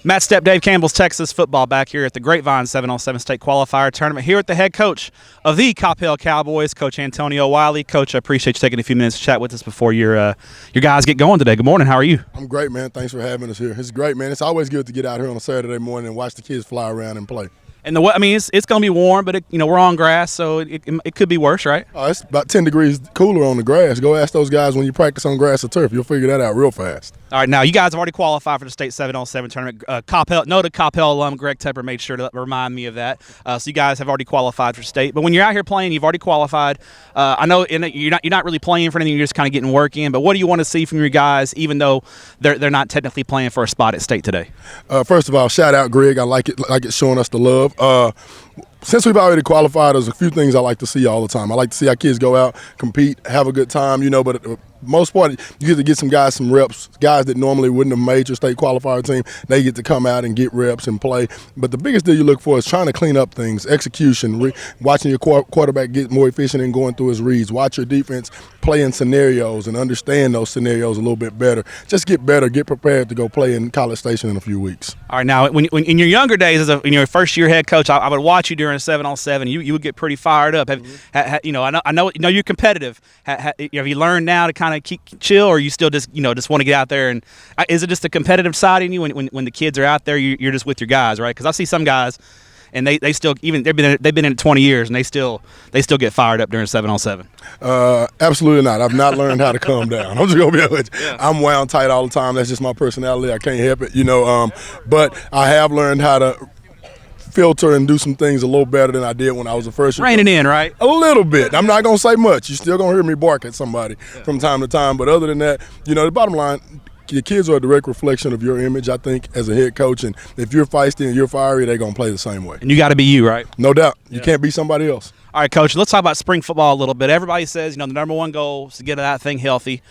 Matt Stepp, Dave Campbell's Texas football back here at the Grapevine 7-on-7 state qualifier tournament here with the head coach of the Coppell Cowboys, Coach Antonio Wiley. Coach, I appreciate you taking a few minutes to chat with us before your guys get going today. Good morning. How are you? I'm great, man. Thanks for having us here. It's great, man. It's always good to get out here on a Saturday morning and watch the kids fly around and play. And it's going to be warm, but we're on grass, so it could be worse, right? Oh, it's about 10 degrees cooler on the grass. Go ask those guys when you practice on grass or turf. You'll figure that out real fast. All right, now you guys have already qualified for the state 7-on-7 tournament. Noted Coppell alum Greg Tepper made sure to remind me of that. So you guys have already qualified for state. But when you're out here playing, you've already qualified. I know you're not really playing for anything. You're just kind of getting work in. But what do you want to see from your guys, even though they're not technically playing for a spot at state today? First of all, shout out Greg. I like it showing us the love. Since we've already qualified, there's a few things I like to see all the time. I like to see our kids go out, compete, have a good time, but most part, you get to get some guys some reps, guys that normally wouldn't have made your state qualifier team. They get to come out and get reps and play. But the biggest deal you look for is trying to clean up things, execution, watching your quarterback get more efficient and going through his reads. Watch your defense play in scenarios and understand those scenarios a little bit better. Just get better, get prepared to go play in College Station in a few weeks. All right, now, when in your younger days as your first-year head coach, I would watch you during a 7-on-7. You would get pretty fired up. I know you're competitive. Have you learned now to kind of keep chill, or you still just want to get out there? And is it just a competitive side in you when the kids are out there? You're just with your guys, right? Because I see some guys, and they still they've been in it 20 years, and they still get fired up during 7-on-7. Absolutely not. I've not learned how to calm down. I'm just gonna be honest. Yeah. I'm wound tight all the time. That's just my personality. I can't help it, But I have learned how to filter and do some things a little better than I did when I was a first year. Reining in, right? A little bit. I'm not gonna say much. You're still gonna hear me bark at somebody from time to time. But other than that, the bottom line, your kids are a direct reflection of your image, I think, as a head coach. And if you're feisty and you're fiery, they're going to play the same way. And you got to be you, right? No doubt. You can't be somebody else. All right, Coach, let's talk about spring football a little bit. Everybody says, the number one goal is to get that thing healthy.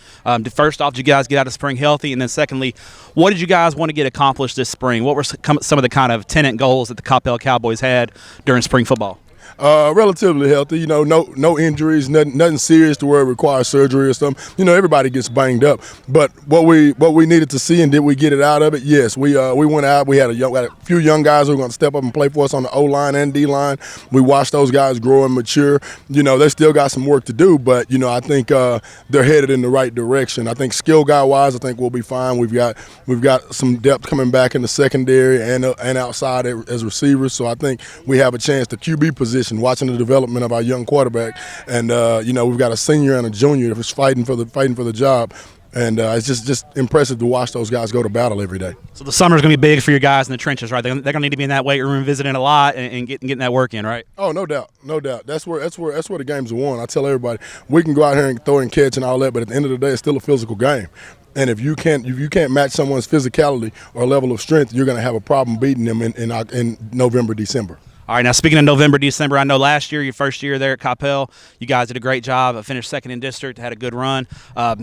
First off, did you guys get out of spring healthy? And then secondly, what did you guys want to get accomplished this spring? What were some of the kind of tenant goals that the Coppell Cowboys had during spring football? Relatively healthy, no injuries, nothing serious to where it requires surgery or something. Everybody gets banged up. But what we needed to see, and did we get it out of it? Yes, we went out. We had a few young guys who were going to step up and play for us on the O-line and D-line. We watched those guys grow and mature. They still got some work to do, but I think they're headed in the right direction. I think skill guy wise, I think we'll be fine. We've got some depth coming back in the secondary and outside as receivers. So I think we have a chance. The QB position, watching the development of our young quarterback, and we've got a senior and a junior who's fighting for the job, and it's just impressive to watch those guys go to battle every day. So the summer's going to be big for your guys in the trenches, right? They're going to need to be in that weight room, visiting a lot, and getting that work in, right? Oh, no doubt. That's where the games are won. I tell everybody, we can go out here and throw and catch and all that, but at the end of the day, it's still a physical game. And if you can't match someone's physicality or level of strength, you're going to have a problem beating them in November, December. All right, now speaking of November, December, I know last year, your first year there at Coppell, you guys did a great job. Finished second in district, had a good run.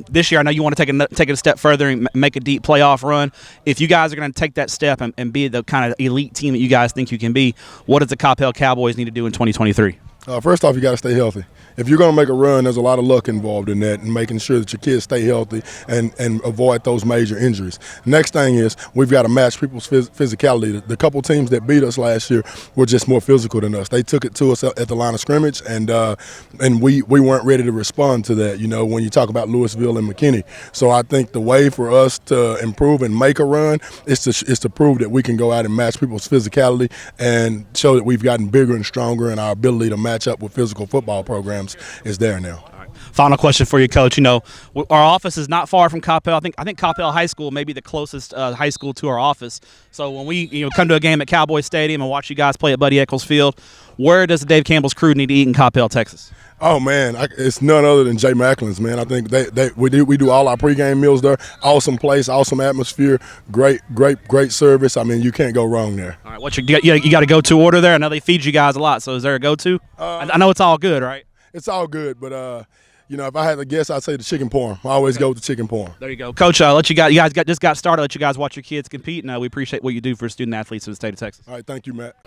This year, I know you want to take it a step further and make a deep playoff run. If you guys are going to take that step and be the kind of elite team that you guys think you can be, what does the Coppell Cowboys need to do in 2023? First off, you got to stay healthy. If you're going to make a run, there's a lot of luck involved in that and making sure that your kids stay healthy and avoid those major injuries. Next thing is we've got to match people's physicality. The couple teams that beat us last year were just more physical than us. They took it to us at the line of scrimmage, and we weren't ready to respond to that, when you talk about Louisville and McKinney. So I think the way for us to improve and make a run is to prove that we can go out and match people's physicality and show that we've gotten bigger and stronger, and our ability to match up with physical football programs is there now. All right. Final question for you, Coach. Our office is not far from Coppell. I think Coppell High School may be the closest high school to our office. So when we come to a game at Cowboy Stadium and watch you guys play at Buddy Eccles Field, where does the Dave Campbell's crew need to eat in Coppell, Texas? Oh man, it's none other than Jay Macklin's, man. I think we do all our pregame meals there. Awesome place, awesome atmosphere, great service. I mean, you can't go wrong there. All right, you got a go-to order there? I know they feed you guys a lot, so is there a go-to? I know it's all good, right? It's all good, but if I had to guess, I'd say the chicken parm. I always go with the chicken parm. There you go, Coach. You guys just got started. Let you guys watch your kids compete, and we appreciate what you do for student athletes in the state of Texas. All right, thank you, Matt.